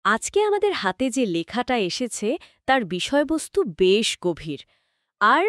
আজকে আমাদের হাতে যে লেখাটা এসেছে তার বিষয়বস্তু বেশ গভীর আর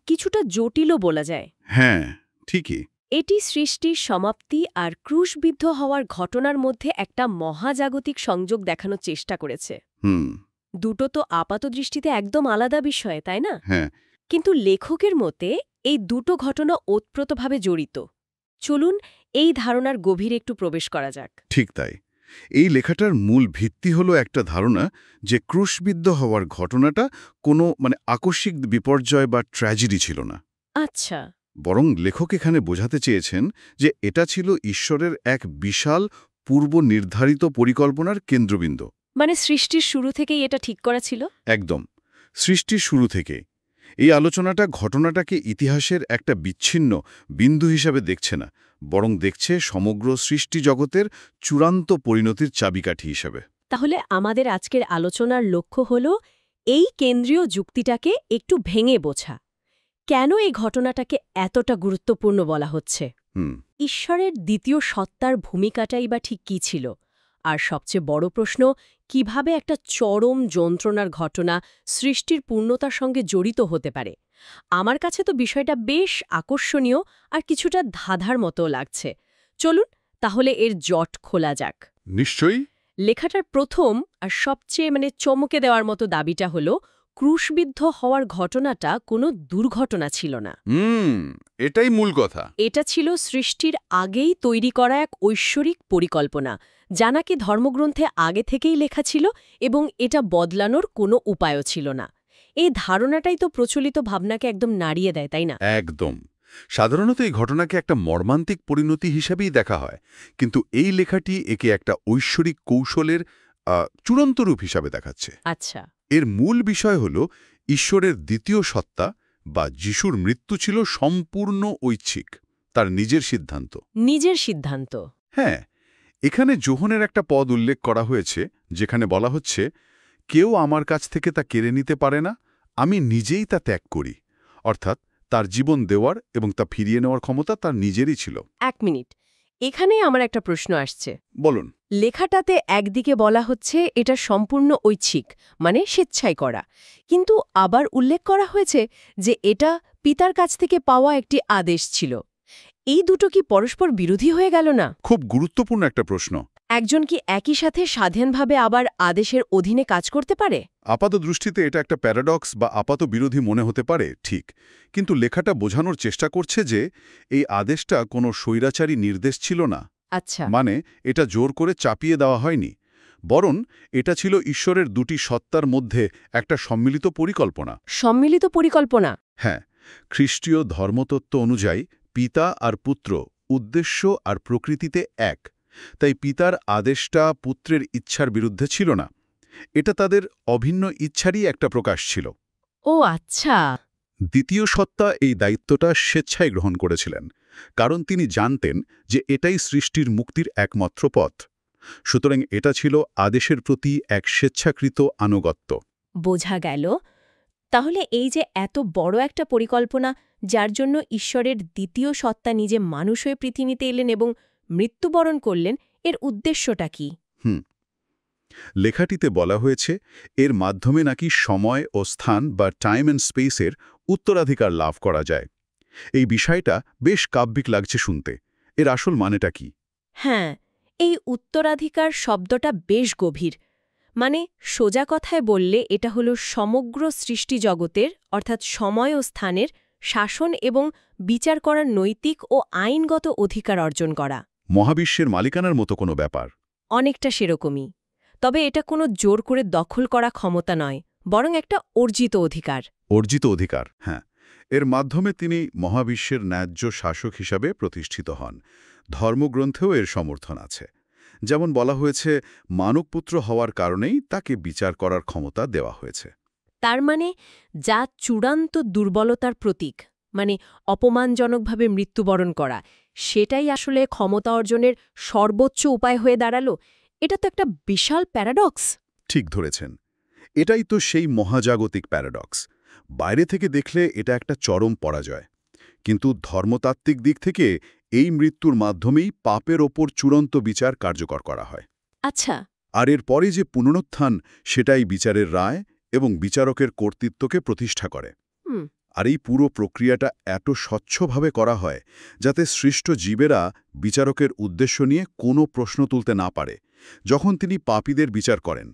কিছুটা জটিলও বলা যায়। হ্যাঁ, ঠিকই। এটি সৃষ্টির সমাপ্তি আর ক্রুশবিদ্ধ হওয়ার ঘটনার মধ্যে একটা মহাজাগতিক সংযোগ দেখানোর চেষ্টা করেছে। হুম, দুটো তো আপাতদৃষ্টিতে একদম আলাদা বিষয়, তাই না? হ্যাঁ, কিন্তু লেখকের মতে এই দুটো ঘটনা ওতপ্রোতভাবে জড়িত। চলুন এই ধারণার গভীরে একটু প্রবেশ করা যাক। ঠিক তাই। এই লেখাটার মূল ভিত্তি হলো একটা ধারণা যে ক্রুশবিদ্ধ হওয়ার ঘটনাটা কোনো আকস্মিক বিপর্যয় বা ট্র্যাজেডি ছিল না। আচ্ছা। বরং লেখক এখানে বোঝাতে চেয়েছেন যে এটা ছিল ঈশ্বরের এক বিশাল পূর্ব নির্ধারিত পরিকল্পনার কেন্দ্রবিন্দু। মানে সৃষ্টির শুরু থেকেই এটা ঠিক করা ছিল? একদম। সৃষ্টির শুরু থেকে এই আলোচনাটা ঘটনাটাকে ইতিহাসের একটা বিচ্ছিন্ন বিন্দু হিসাবে দেখছে না, বরং দেখছে সমগ্র সৃষ্টি জগতের চূড়ান্ত পরিণতির চাবিকাঠি হিসাবে। তাহলে আমাদের আজকের আলোচনার লক্ষ্য হল এই কেন্দ্রীয় যুক্তিটাকে একটু ভেঙে বোঝা। কেন এই ঘটনাটাকে এতটা গুরুত্বপূর্ণ বলা হচ্ছে? হুম, ঈশ্বরের দ্বিতীয় সত্তার ভূমিকাটাই বা ঠিক কী ছিল? আর সবচেয়ে বড় প্রশ্ন, কিভাবে একটা চরম যন্ত্রণার ঘটনা সৃষ্টির পূর্ণতার সঙ্গে জড়িত হতে পারে? আমার কাছে তো বিষয়টা বেশ আকর্ষণীয় আর কিছুটা ধাঁধার মতো লাগছে। চলুন তাহলে এর জট খোলা যাক। নিশ্চয়ই। লেখাটার প্রথম আর সবচেয়ে চমকে দেওয়ার মতো দাবিটা হলো ক্রুশবিদ্ধ হওয়ার ঘটনাটা কোনো দুর্ঘটনা ছিল না। এটাই মূল কথা। এটা ছিল সৃষ্টির আগেই তৈরি করা এক ঐশ্বরিক পরিকল্পনা, যা নাকি ধর্মগ্রন্থে আগে থেকেই লেখা ছিল এবং এটা বদলানোর কোনো উপায়ও ছিল না। এই ধারণাটাই তো প্রচলিত ভাবনাকে একদম নাড়িয়ে দেয়, তাই না? একদম। সাধারণত এই ঘটনাকে একটা মর্মান্তিক পরিণতি হিসেবেই দেখা হয়, কিন্তু এই লেখাটি একে একটা ঐশ্বরিক কৌশলের চূড়ান্ত রূপ হিসাবে দেখাচ্ছে। আচ্ছা। এর মূল বিষয় হল ঈশ্বরের দ্বিতীয় সত্তা বা যিশুর মৃত্যু ছিল সম্পূর্ণ ঐচ্ছিক, তার নিজের সিদ্ধান্ত। নিজের সিদ্ধান্ত? হ্যাঁ, এখানে যোহনের একটা পদ উল্লেখ করা হয়েছে যেখানে বলা হচ্ছে, কেউ আমার কাছ থেকে তা কেড়ে নিতে পারে না, আমি নিজেই তা ত্যাগ করি। অর্থাৎ তার জীবন দেওয়ার এবং তা ফিরিয়ে নেওয়ার ক্ষমতা তার নিজেরই ছিল। এক মিনিট, এখানেই আমার একটা প্রশ্ন আসছে। বলুন। লেখাটাতে একদিকে বলা হচ্ছে এটা সম্পূর্ণ ঐচ্ছিক, মানে স্বেচ্ছায় করা, কিন্তু আবার উল্লেখ করা হয়েছে যে এটা পিতার কাছ থেকে পাওয়া একটি আদেশ ছিল। এই দুটো কি পরস্পর বিরোধী হয়ে গেল না? খুব গুরুত্বপূর্ণ একটা প্রশ্ন। একজন কি একই সাথে স্বাধীনভাবে আবার আদেশের অধীনে কাজ করতে পারে? আপাত দৃষ্টিতে এটা একটা প্যারাডক্স বা আপাত বিরোধী মনে হতে পারে, ঠিক। কিন্তু লেখাটা বোঝানোর চেষ্টা করছে যে এই আদেশটা কোনো স্বৈরাচারী নির্দেশ ছিল না। আচ্ছা। মানে এটা জোর করে চাপিয়ে দেওয়া হয়নি, বরং এটা ছিল ঈশ্বরের দুটি সত্তার মধ্যে একটা সম্মিলিত পরিকল্পনা। সম্মিলিত পরিকল্পনা? হ্যাঁ, খ্রিস্টীয় ধর্মতত্ত্ব অনুযায়ী পিতা আর পুত্র উদ্দেশ্য আর প্রকৃতিতে এক। তাই পিতার আদেশটা পুত্রের ইচ্ছার বিরুদ্ধে ছিল না, এটা তাদের অভিন্ন ইচ্ছারই একটা প্রকাশ ছিল। ও আচ্ছা। দ্বিতীয় সত্তা এই দায়িত্বটা স্বেচ্ছায় গ্রহণ করেছিলেন, কারণ তিনি জানতেন যে এটাই সৃষ্টির মুক্তির একমাত্র পথ। সুতরাং এটা ছিল আদেশের প্রতি এক স্বেচ্ছাকৃত আনুগত্য। বোঝা গেল। তাহলে এই যে এত বড় একটা পরিকল্পনা, যার জন্য ঈশ্বরের দ্বিতীয় সত্তা নিজে মানুষ হয়ে পৃথিবীতে এলেন এবং মৃত্যুবরণ করলেন, এর উদ্দেশ্যটা কি? লেখাটিতে বলা হয়েছে এর মাধ্যমে নাকি সময় ও স্থান বা টাইম অ্যান্ড স্পেসের উত্তরাধিকার লাভ করা যায়। এই বিষয়টা বেশ কাব্যিক লাগছে শুনতে। এর আসল মানেটা কি? হ্যাঁ, এই উত্তরাধিকার শব্দটা বেশ গভীর। মানে সোজা কথায় বললে এটা হলো সমগ্র সৃষ্টি জগতের, অর্থাৎ সময় ও স্থানের শাসন এবং বিচার করার নৈতিক ও আইনগত অধিকার অর্জন করা। মহাবিশ্বের মালিকানার মতো কোনো ব্যাপার। অনেকটা সেরকমই। তবে এটা কোনো জোর করে দখল করা ক্ষমতা নয়, বরং একটা অর্জিত অধিকার। অর্জিত অধিকার, হ্যাঁ। এর মাধ্যমে তিনি মহাবিশ্বের ন্যায্য শাসক হিসাবে প্রতিষ্ঠিত হন। ধর্মগ্রন্থেও এর সমর্থন আছে। যেমন বলা হয়েছে, মানবপুত্র হওয়ার কারণেই তাকে বিচার করার ক্ষমতা দেওয়া হয়েছে। তার মানে যা চূড়ান্ত দুর্বলতার প্রতীক, মানে অপমানজনকভাবে মৃত্যুবরণ করা, সেটাই আসলে ক্ষমতা অর্জনের সর্বোচ্চ উপায় হয়ে দাঁড়ালো। এটা তো একটা বিশাল প্যারাডক্স। ঠিক ধরেছেন। এটাই তো সেই মহাজাগতিক প্যারাডক্স। বাইরে থেকে দেখলে এটা একটা চরম পরাজয়। কিন্তু ধর্মতাত্ত্বিক দিক থেকে এই মৃত্যুর মাধ্যমেই পাপের ওপর চূড়ান্ত বিচার কার্যকর করা হয়। আচ্ছা। আর এর পরে যে পুনরুত্থান সেটাই বিচারের রায় এবং বিচারকের কর্তৃত্বকে প্রতিষ্ঠা করে। হুম। আর এই পুরো প্রক্রিয়াটা এত স্বচ্ছভাবে করা হয় যাতে সৃষ্ট জীবেরা বিচারকের উদ্দেশ্য নিয়ে কোনো প্রশ্ন তুলতে না পারে। যখন তিনি পাপীদের বিচার করেন,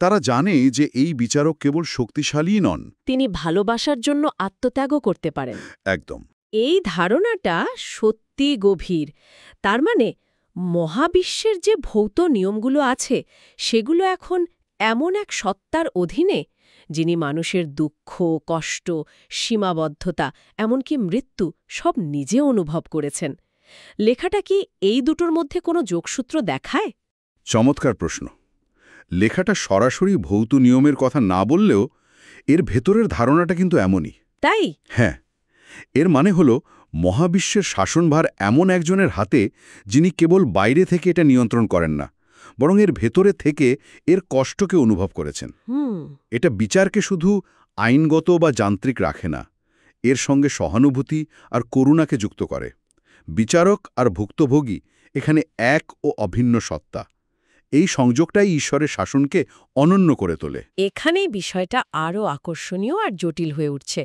তারা জানে যে এই বিচারক কেবল শক্তিশালীই নন। তিনি ভালোবাসার জন্য আত্মত্যাগও করতে পারেন। একদম। এই ধারণাটা সত্যি গভীর। তার মানে মহাবিশ্বের যে ভৌত নিয়মগুলো আছে সেগুলো এখন এমন এক সত্তার অধীনে, যিনি মানুষের দুঃখ, কষ্ট, সীমাবদ্ধতা, এমনকি মৃত্যু সব নিজে অনুভব করেছেন। লেখাটা কি এই দুটোর মধ্যে কোনো যোগসূত্র দেখায়? চমৎকার প্রশ্ন। লেখাটা সরাসরি ভৌত নিয়মের কথা না বললেও এর ভেতরের ধারণাটা কিন্তু এমনই। তাই? হ্যাঁ, এর মানে হলো মহাবিশ্বের শাসনভার এমন একজনের হাতে, যিনি কেবল বাইরে থেকে এটা নিয়ন্ত্রণ করেন না, বরং এর ভেতরে থেকে এর কষ্টকে অনুভব করেছেন। এটা বিচারকে শুধু আইনগত বা যান্ত্রিক রাখে না, এর সঙ্গে সহানুভূতি আর করুণাকে যুক্ত করে। বিচারক আর ভুক্তভোগী এখানে এক ও অভিন্ন সত্তা। এই সংযোগটাই ঈশ্বরের শাসনকে অনন্য করে তোলে। এখানেই বিষয়টা আরও আকর্ষণীয় আর জটিল হয়ে উঠছে।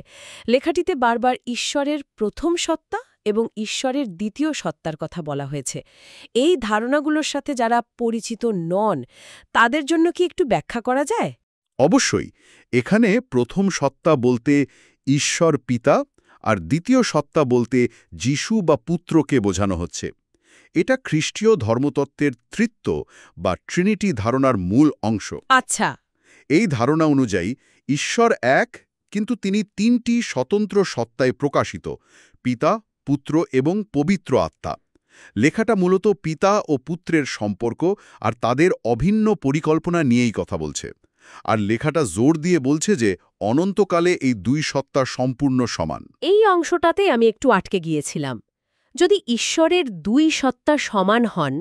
লেখাটিতে বারবার ঈশ্বরের প্রথম সত্তা এবং ঈশ্বরের দ্বিতীয় সত্তার কথা বলা হয়েছে। এই ধারণাগুলোর সাথে যারা পরিচিত নন, তাদের জন্য কি একটু ব্যাখ্যা করা যায়? অবশ্যই, এখানে প্রথম সত্তা বলতে ঈশ্বর পিতা আর দ্বিতীয় সত্তা বলতে যিশু বা পুত্রকে বোঝানো হচ্ছে। এটা খ্রিস্টীয় ধর্মতত্ত্বের তৃত্ব বা ট্রিনিটি ধারণার মূল অংশ। আচ্ছা। এই ধারণা অনুযায়ী ঈশ্বর এক, কিন্তু তিনি তিনটি স্বতন্ত্র সত্তায় প্রকাশিত: পিতা, পুত্র এবং পবিত্র আত্মা। লেখাটা মূলত পিতা ও পুত্রের সম্পর্ক আর তাদের অভিন্ন পরিকল্পনা নিয়েই কথা বলছে। আর লেখাটা জোর দিয়ে বলছে যে অনন্তকালে এই দুই সত্তা সম্পূর্ণ সমান। এই অংশটাতেই আমি একটু আটকে গিয়েছিলাম। যদি ঈশ্বরের দুই সত্তা সমান হন,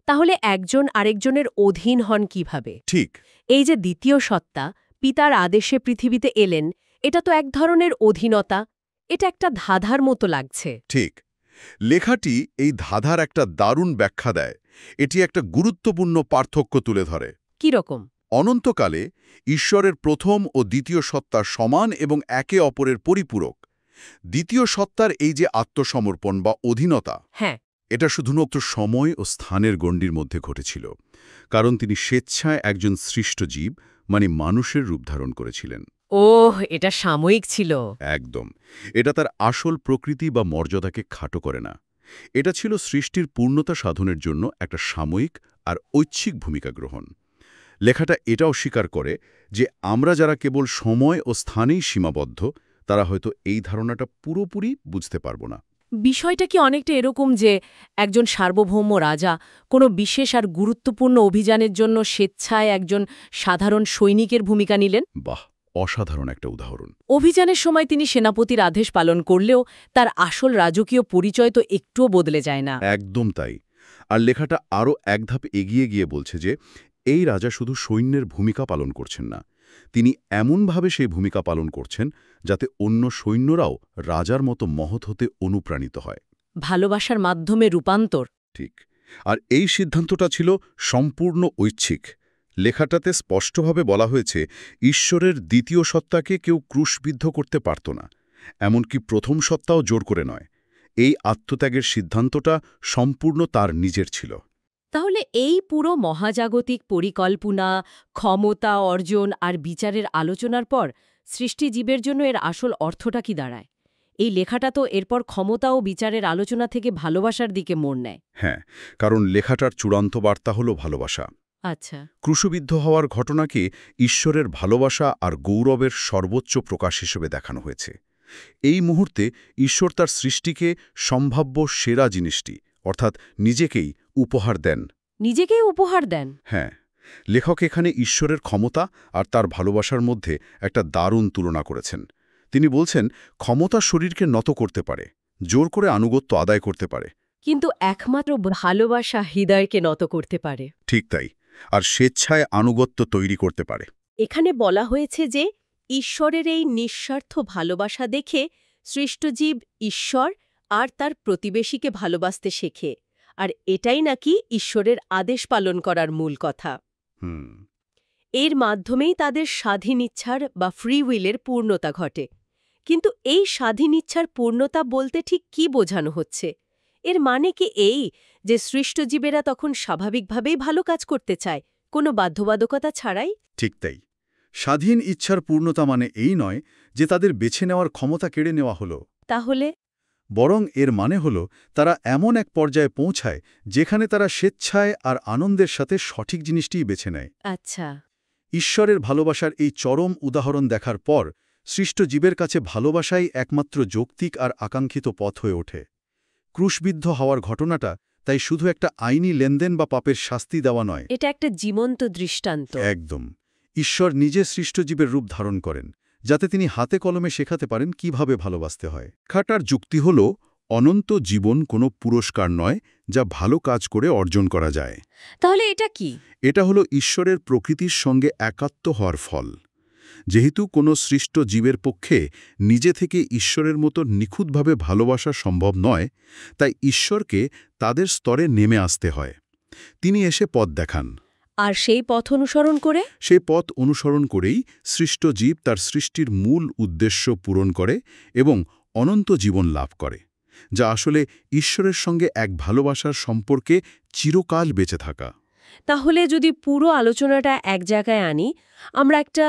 তাহলে একজন আরেকজনের অধীন হন কিভাবে? ঠিক। এই যে দ্বিতীয় সত্তা পিতার আদেশে পৃথিবীতে এলেন, এটা তো এক ধরনের অধীনতা। এটা একটা ধাঁধার মতো লাগছে। ঠিক। লেখাটি এই ধাঁধার একটা দারুণ ব্যাখ্যা দেয়। এটি একটা গুরুত্বপূর্ণ পার্থক্য তুলে ধরে। কি রকম? অনন্তকালে ঈশ্বরের প্রথম ও দ্বিতীয় সত্তা সমান এবং একে অপরের পরিপূরক। দ্বিতীয় সত্তার এই যে আত্মসমর্পণ বা অধীনতা, হ্যাঁ, এটা শুধুমাত্র সময় ও স্থানের গণ্ডির মধ্যে ঘটেছিল, কারণ তিনি স্বেচ্ছায় একজন সৃষ্ট জীব, মানে মানুষের রূপ ধারণ করেছিলেন। ওহ, এটা সাময়িক ছিল। একদম। এটা তার আসল প্রকৃতি বা মর্যাদাকে খাটো করে না। এটা ছিল সৃষ্টির পূর্ণতা সাধনের জন্য একটা সাময়িক আর ঐচ্ছিক ভূমিকা গ্রহণ। লেখাটা এটাও স্বীকার করে যে আমরা যারা কেবল সময় ও স্থানেই সীমাবদ্ধ, তারা হয়তো এই ধারণাটা পুরোপুরি বুঝতে পারব না। বিষয়টা কি অনেকটা এরকম যে একজন সার্বভৌম রাজা কোনো বিশেষ আর গুরুত্বপূর্ণ অভিযানের জন্য স্বেচ্ছায় একজন সাধারণ সৈনিকের ভূমিকা নিলেন? বাহ, অসাধারণ একটা উদাহরণ। অভিযানের সময় তিনি সেনাপতির আদেশ পালন করলেও তার আসল রাজকীয় পরিচয় তো একটুও বদলে যায় না। একদম তাই। আর লেখাটা আরও এক ধাপ এগিয়ে গিয়ে বলছে যে এই রাজা শুধু সৈন্যের ভূমিকা পালন করছেন না, তিনি এমনভাবে সেই ভূমিকা পালন করছেন যাতে অন্য সৈন্যরাও রাজার মতো মহৎ হতে অনুপ্রাণিত হয়। ভালোবাসার মাধ্যমে রূপান্তর। ঠিক। আর এই সিদ্ধান্তটা ছিল সম্পূর্ণ ঐচ্ছিক। লেখাটাতে স্পষ্টভাবে বলা হয়েছে ঈশ্বরের দ্বিতীয় সত্তাকে কেউ ক্রুশবিদ্ধ করতে পারত না, এমনকি প্রথম সত্তাও জোর করে নয়। এই আত্মত্যাগের সিদ্ধান্তটা সম্পূর্ণ তার নিজের ছিল। তাহলে এই পুরো মহাজাগতিক পরিকল্পনা, ক্ষমতা অর্জন আর বিচারের আলোচনার পর সৃষ্টিজীবের জন্য এর আসল অর্থটা কি দাঁড়ায়? এই লেখাটা তো এরপর ক্ষমতা ও বিচারের আলোচনা থেকে ভালোবাসার দিকে মোড় নেয়। হ্যাঁ, কারণ লেখাটার চূড়ান্ত বার্তা হল ভালোবাসা। আচ্ছা। ক্রুশবিদ্ধ হওয়ার ঘটনাকে ঈশ্বরের ভালোবাসা আর গৌরবের সর্বোচ্চ প্রকাশ হিসেবে দেখানো হয়েছে। এই মুহূর্তে ঈশ্বর তার সৃষ্টিকে সম্ভাব্য সেরা জিনিসটি, অর্থাৎ নিজেকেই উপহার দেন। নিজেকেই উপহার দেন? হ্যাঁ, লেখক এখানে ঈশ্বরের ক্ষমতা আর তার ভালোবাসার মধ্যে একটা দারুণ তুলনা করেছেন। তিনি বলছেন, ক্ষমতা শরীরকে নত করতে পারে, জোর করে আনুগত্য আদায় করতে পারে, কিন্তু একমাত্র ভালোবাসা হৃদয়কে নত করতে পারে। ঠিক তাই, আর স্বেচ্ছায় আনুগত্য তৈরি করতে পারে। এখানে বলা হয়েছে যে ঈশ্বরের এই নিঃস্বার্থ ভালোবাসা দেখে সৃষ্টজীব ঈশ্বর আর তার প্রতিবেশীকে ভালোবাসতে শেখে, আর এটাই নাকি ঈশ্বরের আদেশ পালন করার মূল কথা। হুম এর মাধ্যমেই তাদের স্বাধীন ইচ্ছার বা ফ্রি উইলের পূর্ণতা ঘটে। কিন্তু এই স্বাধীন ইচ্ছার পূর্ণতা বলতে ঠিক কি বোঝানো হচ্ছে? এর মানে কি এই যে সৃষ্ট জীবেরা তখন স্বাভাবিকভাবেই ভালো কাজ করতে চায়, কোনো বাধ্যবাধকতা ছাড়াই? ঠিক তাই। স্বাধীন ইচ্ছার পূর্ণতা মানে এই নয় যে তাদের বেছে নেওয়ার ক্ষমতা কেড়ে নেওয়া হলো, তাহলে বরং এর মানে হল তারা এমন এক পর্যায়ে পৌঁছায় যেখানে তারা স্বেচ্ছায় আর আনন্দের সাথে সঠিক জিনিসটিই বেছে নেয়। আচ্ছা, ঈশ্বরের ভালোবাসার এই চরম উদাহরণ দেখার পর সৃষ্ট জীবের কাছে ভালোবাসাই একমাত্র যৌক্তিক আর আকাঙ্ক্ষিত পথ হয়ে ওঠে। ক্রুশবিদ্ধ হওয়ার ঘটনাটা তাই শুধু একটা আইনি লেনদেন বা পাপের শাস্তি দেওয়া নয়। এটা একটা জীবন্ত দৃষ্টান্ত। একদম। ঈশ্বর নিজে সৃষ্ট জীবের রূপ ধারণ করেন, যাতে তিনি হাতে কলমে শেখাতে পারেন কিভাবে ভালোবাসতে হয়। খাটার যুক্তি হল অনন্ত জীবন কোনো পুরস্কার নয় যা ভালো কাজ করে অর্জন করা যায়। তাহলে এটা কি? এটা হলো ঈশ্বরের প্রকৃতির সঙ্গে একাত্ম হওয়ার ফল। যেহেতু কোনো সৃষ্ট জীবের পক্ষে নিজে থেকে ঈশ্বরের মতো নিখুঁতভাবে ভালোবাসা সম্ভব নয়, তাই ঈশ্বরকে তাদের স্তরে নেমে আসতে হয়। তিনি এসে পথ দেখান। আর সেই পথ অনুসরণ করে সেই পথ অনুসরণ করেই সৃষ্ট জীব তার সৃষ্টির মূল উদ্দেশ্য পূরণ করে এবং অনন্ত জীবন লাভ করে, যা আসলে ঈশ্বরের সঙ্গে এক ভালোবাসার সম্পর্কে চিরকাল বেঁচে থাকা। তাহলে যদি পুরো আলোচনাটা এক জায়গায় আনি, আমরা একটা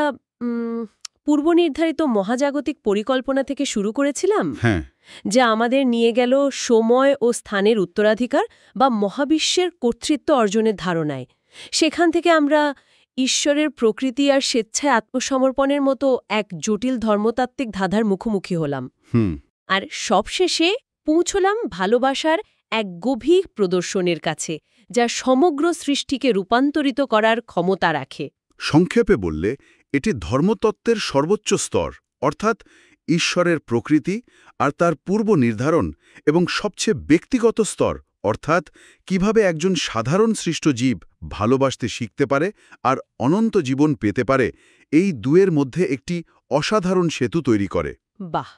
পূর্বনির্ধারিত মহাজাগতিক পরিকল্পনা থেকে শুরু করেছিলাম, হ্যাঁ, যা আমাদের নিয়ে গেল সময় ও স্থানের উত্তরাধিকার বা মহাবিশ্বের কর্তৃত্ব অর্জনের ধারণায়। সেখান থেকে আমরা ঈশ্বরের প্রকৃতি আর স্বেচ্ছায় আত্মসমর্পণের মতো এক জটিল ধর্মতাত্ত্বিক ধাঁধার মুখোমুখি হলাম। হুম আর সবশেষে পৌঁছলাম ভালোবাসার এক গভীর প্রদর্শনের কাছে, যা সমগ্র সৃষ্টিকে রূপান্তরিত করার ক্ষমতা রাখে। সংক্ষেপে বললে এটি ধর্মতত্ত্বের সর্বোচ্চ স্তর, অর্থাৎ ঈশ্বরের প্রকৃতি আর তার পূর্ব নির্ধারণ, এবং সবচেয়ে ব্যক্তিগত স্তর, অর্থাৎ কিভাবে একজন সাধারণ সৃষ্ট জীব ভালোবাসতে শিখতে পারে আর অনন্ত জীবন পেতে পারে, এই দুয়ের মধ্যে একটি অসাধারণ সেতু তৈরি করে। বাহ!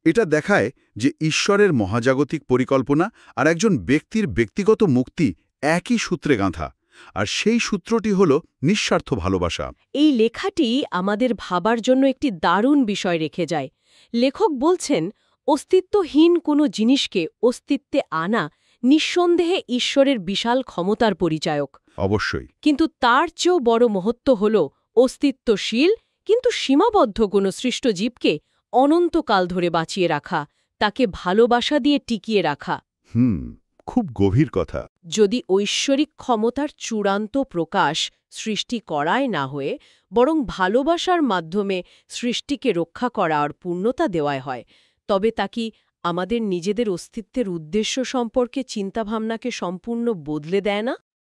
এটা দেখায় যে ঈশ্বরের মহাজাগতিক পরিকল্পনা আর একজন ব্যক্তির ব্যক্তিগত মুক্তি একই সূত্রে গাঁথা, আর সেই সূত্রটি হল নিঃস্বার্থ ভালোবাসা। এই লেখাটি আমাদের ভাবার জন্য একটি দারুণ বিষয় রেখে যায়। লেখক বলছেন, অস্তিত্বহীন কোনো জিনিসকে অস্তিত্বে আনা নিঃসন্দেহে ঈশ্বরের বিশাল ক্ষমতার পরিচায়ক। অবশ্যই। কিন্তু তার চেয়েও বড় মহত্ব হল অস্তিত্বশীল কিন্তু সীমাবদ্ধ কোনো সৃষ্ট জীবকে অনন্তকাল ধরে বাঁচিয়ে রাখা, তাকে ভালোবাসা দিয়ে টিকিয়ে রাখা। খুব গভীর কথা। যদি ঐশ্বরিক ক্ষমতার চূড়ান্ত প্রকাশ সৃষ্টি করায় না হয়ে বরং ভালোবাসার মাধ্যমে সৃষ্টিকে রক্ষা করা আর পূর্ণতা দেওয়ায় হয়, তবে তা কি আমাদের নিজেদের অস্তিত্বের উদ্দেশ্য সম্পর্কে চিন্তাভাবনাকে সম্পূর্ণ বদলে দেয় না?